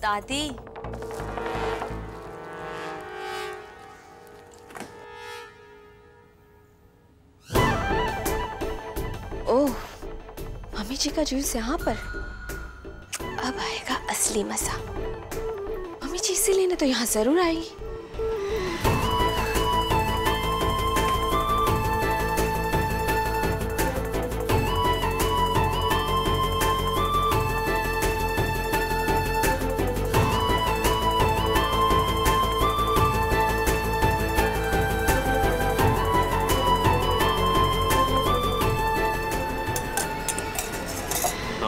दादी, ओह, मम्मी जी का जूस यहाँ पर। अब आएगा असली मजा। मम्मी जी इसे लेने तो यहाँ जरूर आएगी।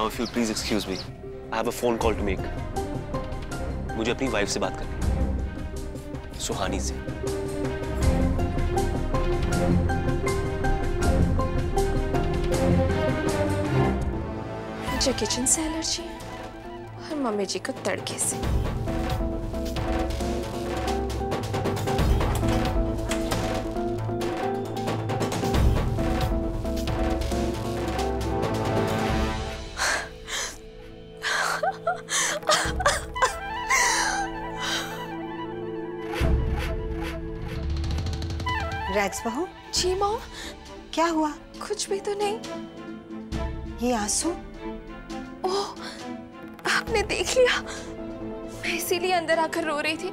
If you'll please excuse me, I have a phone call to make. मुझे अपनी वाइफ से बात करनी, सुहानी से। मुझे किचन से एलर्जी है और मम्मी जी को तड़के से। रैक्स बहू। जी मॉम। क्या हुआ? कुछ भी तो नहीं। ये आंसू? ओह, आपने देख लिया। मैं इसीलिए अंदर आकर रो रही थी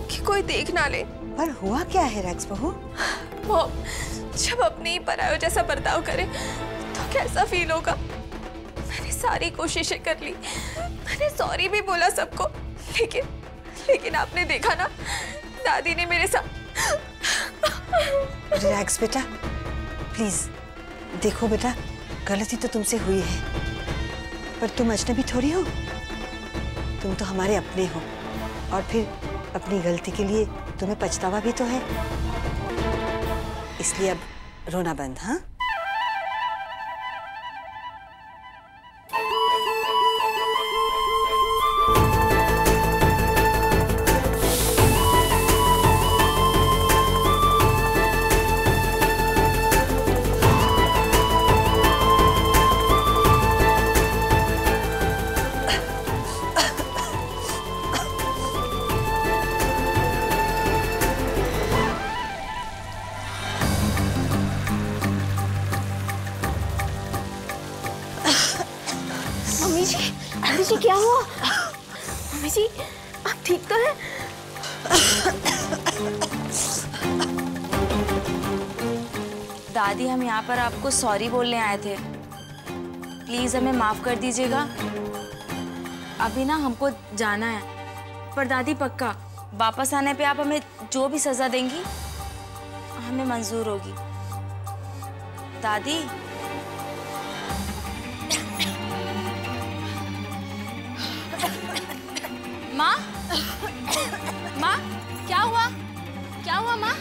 कि कोई देख ना ले। पर हुआ क्या है रैक्स बहू? मॉम, जब अपने ही परायों जैसा बर्ताव करे तो कैसा फील होगा? मैंने सारी कोशिशें कर ली, मैंने सॉरी भी बोला सबको, लेकिन आपने देखा ना, दादी ने मेरे साथ। रिलैक्स बेटा, प्लीज। देखो बेटा, गलती तो तुमसे हुई है, पर तुम अजनबी थोड़ी हो। तुम तो हमारे अपने हो, और फिर अपनी गलती के लिए तुम्हें पछतावा भी तो है। इसलिए अब रोना बंद। हाँ, मम्मी जी क्या हुआ? मम्मी जी आप ठीक तो हैं? दादी हम यहाँ पर आपको सॉरी बोलने आए थे, प्लीज हमें माफ कर दीजिएगा। अभी ना हमको जाना है, पर दादी पक्का वापस आने पे आप हमें जो भी सजा देंगी हमें मंजूर होगी। दादी, माँ, माँ क्या हुआ? क्या हुआ माँ?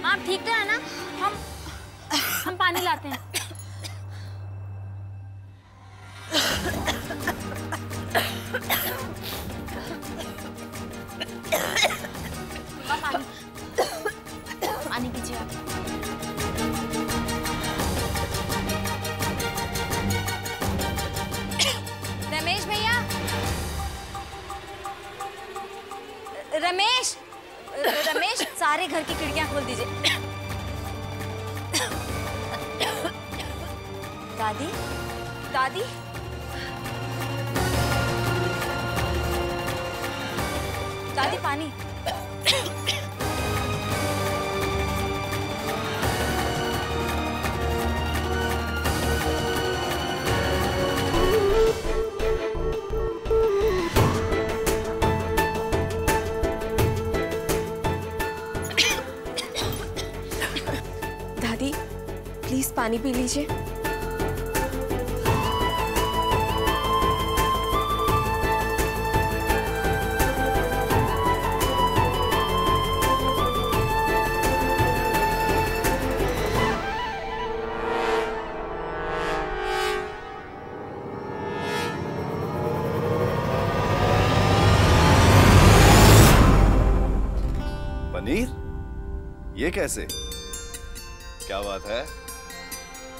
माँ आप ठीक तो है ना? हम पानी लाते हैं। पानी पानी पीजिए आप। रमेश भैया, रमेश रमेश सारे घर की खिड़कियां खोल दीजिए। दादी, दादी, दादी पानी। दादी प्लीज पानी पी लीजिए। पनीर? ये कैसे? क्या बात है?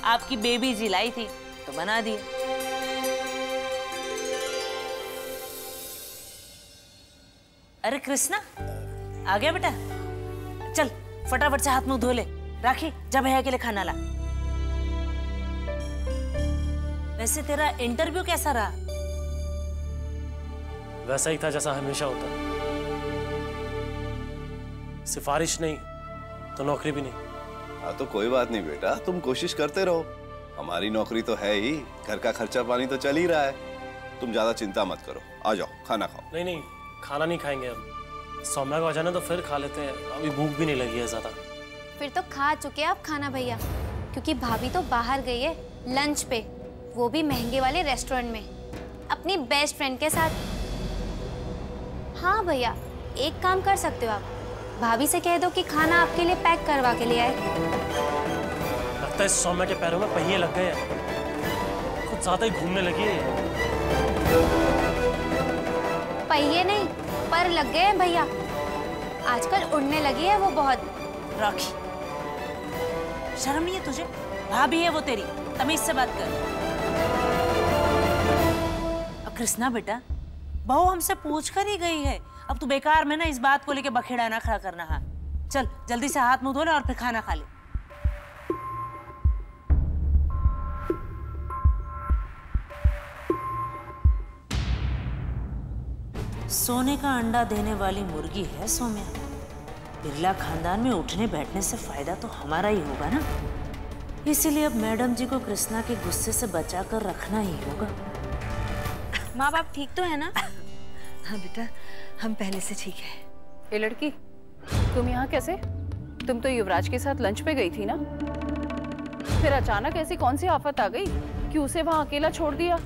आपकी बेबी जिलाई थी तो बना दिए। अरे कृष्णा, आ गया बेटा? चल फटाफट से हाथ मुंह धो ले। राखी, जा भैया के लिए खाना ला। वैसे तेरा इंटरव्यू कैसा रहा? वैसा ही था जैसा हमेशा होता। सिफारिश नहीं तो नौकरी भी नहीं। हाँ तो कोई बात नहीं बेटा, तुम कोशिश करते रहो। हमारी नौकरी तो है ही, घर का खर्चा पानी तो चल ही रहा है। तुम ज्यादा चिंता मत करो, आ जाओ खाना खाओ। नहीं नहीं, खाना नहीं खाएंगे अब। सौम्या को आ जाने तो फिर खा लेते हैं, अभी भूख भी नहीं लगी है ज्यादा। फिर तो खा चुके आप खाना भैया, क्योंकि भाभी तो बाहर गई है लंच पे, वो भी महंगे वाले रेस्टोरेंट में अपनी बेस्ट फ्रेंड के साथ। हाँ भैया, एक काम कर सकते हो आप, भाभी से कह दो कि खाना आपके लिए पैक करवा के ले आए। लगता है सौम्या के पैरों में पहिए लग गए हैं, कुछ ज्यादा ही घूमने लगी है। पहिए नहीं पर लग गए हैं भैया, आजकल उड़ने लगी है वो बहुत। राखी, शर्म नहीं है तुझे? भाभी है वो तेरी, तमीज से बात कर। अब कृष्णा बेटा, बहू हमसे पूछ कर ही गई है, अब तू बेकार में ना इस बात को लेके बखेड़ा ना खड़ा करना। हाँ चल जल्दी से हाथ मुंह धो ले और फिर खाना खा ले। सोने का अंडा देने वाली मुर्गी है सौम्या। बिरला खानदान में उठने बैठने से फायदा तो हमारा ही होगा ना, इसीलिए अब मैडम जी को कृष्णा के गुस्से से बचा कर रखना ही होगा। माँ बाप ठीक तो है ना? हाँ बेटा, हम पहले से ठीक है। ये लड़की, तुम यहाँ कैसे? तुम तो युवराज के साथ लंच पे गई थी ना, फिर अचानक ऐसी कौन सी आफत आ गई कि उसे वहाँ अकेला छोड़ दिया?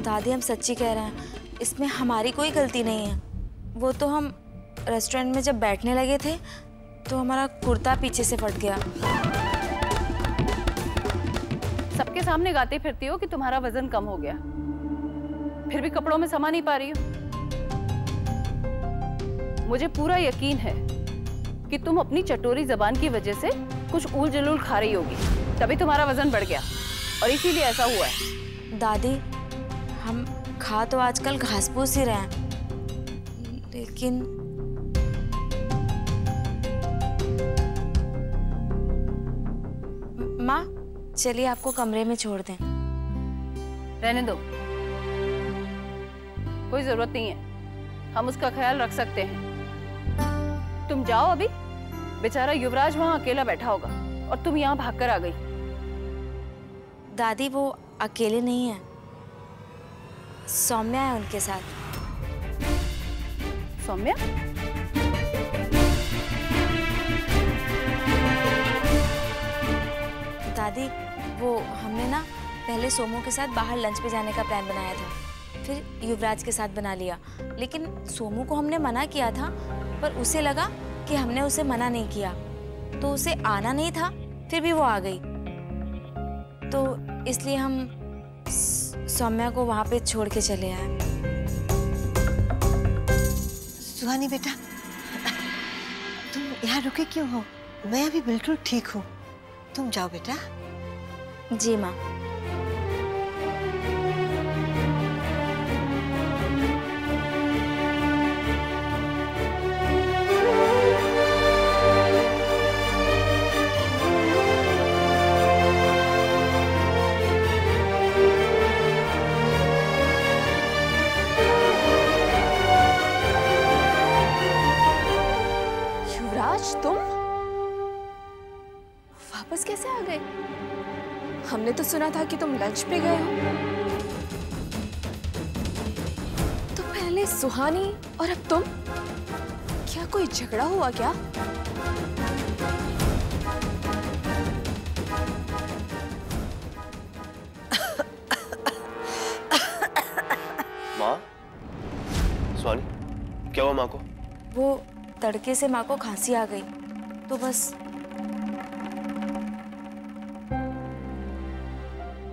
दादी हम सच्ची कह रहे हैं, इसमें हमारी कोई गलती नहीं है। वो तो हम रेस्टोरेंट में जब बैठने लगे थे तो हमारा कुर्ता पीछे से फट गया। सबके सामने गाती फिरती हो कि तुम्हारा वजन कम हो गया, फिर भी कपड़ों में समा नहीं पा रही हो। मुझे पूरा यकीन है कि तुम अपनी चटोरी जबान की वजह से कुछ ऊल जलूल खा रही होगी, तभी तुम्हारा वजन बढ़ गया और इसीलिए ऐसा हुआ है। दादी हम खा तो आजकल घास फूस ही रहे हैं, लेकिन माँ चलिए आपको कमरे में छोड़ दें। रहने दो, कोई जरूरत नहीं है, हम उसका ख्याल रख सकते हैं। तुम जाओ अभी, बेचारा युवराज वहां अकेला बैठा होगा और तुम यहाँ भागकर आ गई। दादी वो अकेले नहीं है, सौम्या है उनके साथ। सौम्या? दादी वो हमने ना पहले सोमू के साथ बाहर लंच पे जाने का प्लान बनाया था, फिर युवराज के साथ बना लिया, लेकिन सोमू को हमने मना किया था, पर उसे लगा कि हमने उसे मना नहीं किया तो उसे आना नहीं था, फिर भी वो आ गई, तो इसलिए हम सौम्या को वहां पे छोड़ के चले आए। सुहानी बेटा, तुम यहाँ रुके क्यों हो? मैं अभी बिल्कुल ठीक हूँ, तुम जाओ बेटा। जी माँ। तुम वापस कैसे आ गए? हमने तो सुना था कि तुम लंच पे गए हो। तो पहले सुहानी और अब तुम, क्या कोई झगड़ा हुआ क्या? माँ, सुहानी क्या हुआ माँ को? वो तड़के से माँ को खांसी आ गई तो बस।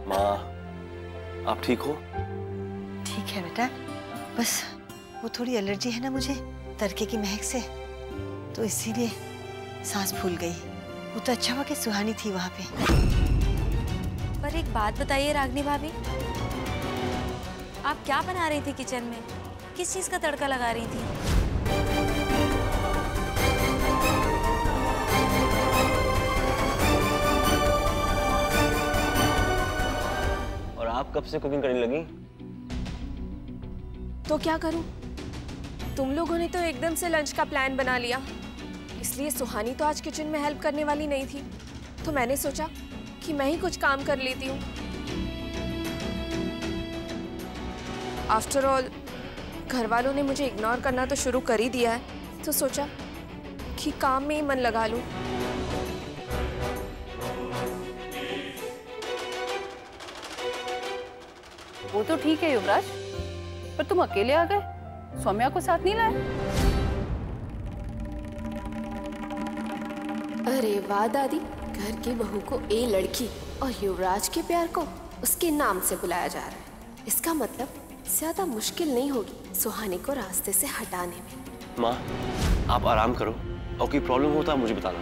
माँ आप ठीक हो? ठीक है बेटा, बस वो थोड़ी एलर्जी है ना मुझे तड़के की महक से, तो इसीलिए सांस फूल गई। वो तो अच्छा हुआ कि सुहानी थी वहां पे। पर एक बात बताइए रागनी भाभी, आप क्या बना रही थी किचन में? किस चीज का तड़का लगा रही थी? और आप कब से कुकिंग करने लगी? तो क्या करूं? तुम लोगों ने तो एकदम से लंच का प्लान बना लिया, इसलिए सुहानी तो आज किचन में हेल्प करने वाली नहीं थी, तो मैंने सोचा कि मैं ही कुछ काम कर लेती हूँ। आफ्टर ऑल घर वालों ने मुझे इग्नोर करना तो शुरू कर ही दिया है, तो सोचा कि काम में ही मन लगा लूं। वो तो ठीक है युवराज, पर तुम अकेले आ गए, सौम्या को साथ नहीं लाए? अरे वाह दादी, घर की बहू को ए लड़की और युवराज के प्यार को उसके नाम से बुलाया जा रहा है। इसका मतलब ज्यादा मुश्किल नहीं होगी सुहानी को रास्ते से हटाने में। माँ, आप आराम करो और कोई प्रॉब्लम हो तो आप मुझे बताना।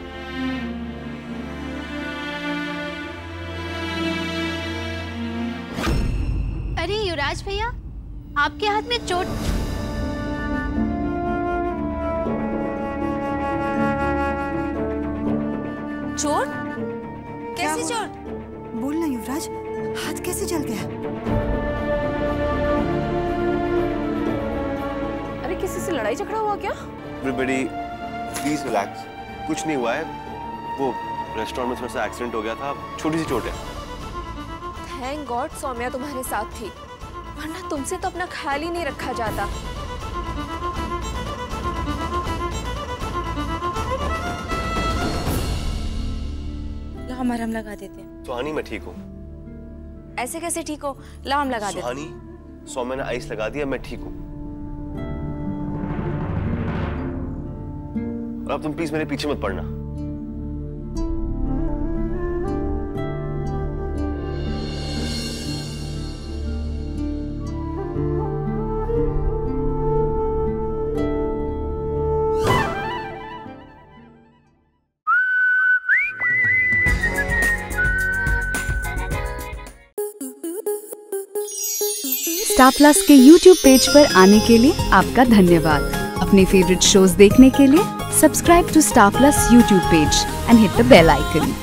अरे युवराज भैया, आपके हाथ में चोट। चोट? कैसी चोट? बोल ना युवराज, हाथ कैसे जल गया? अरे किसी से लड़ाई झगड़ा हुआ क्या? Everybody, please relax. कुछ नहीं हुआ है, वो रेस्टोरेंट में थोड़ा सा एक्सीडेंट हो गया था, छोटी सी चोट है। थैंक गॉड सौम्या तुम्हारे साथ थी, वरना तुमसे तो अपना ख्याल ही नहीं रखा जाता। लाओ मरहम लगा देते हैं। सुहानी, मैं ठीक हूँ। ऐसे कैसे ठीक हो? लाओ हम लगा देते हैं। सुहानी, सौम्या ने आइस लगा दिया, मैं ठीक हूँ। और अब तुम प्लीज मेरे पीछे मत पड़ना। स्टार प्लस के YouTube पेज पर आने के लिए आपका धन्यवाद। अपने फेवरेट शोज देखने के लिए subscribe to Star Plus YouTube page and hit the bell icon.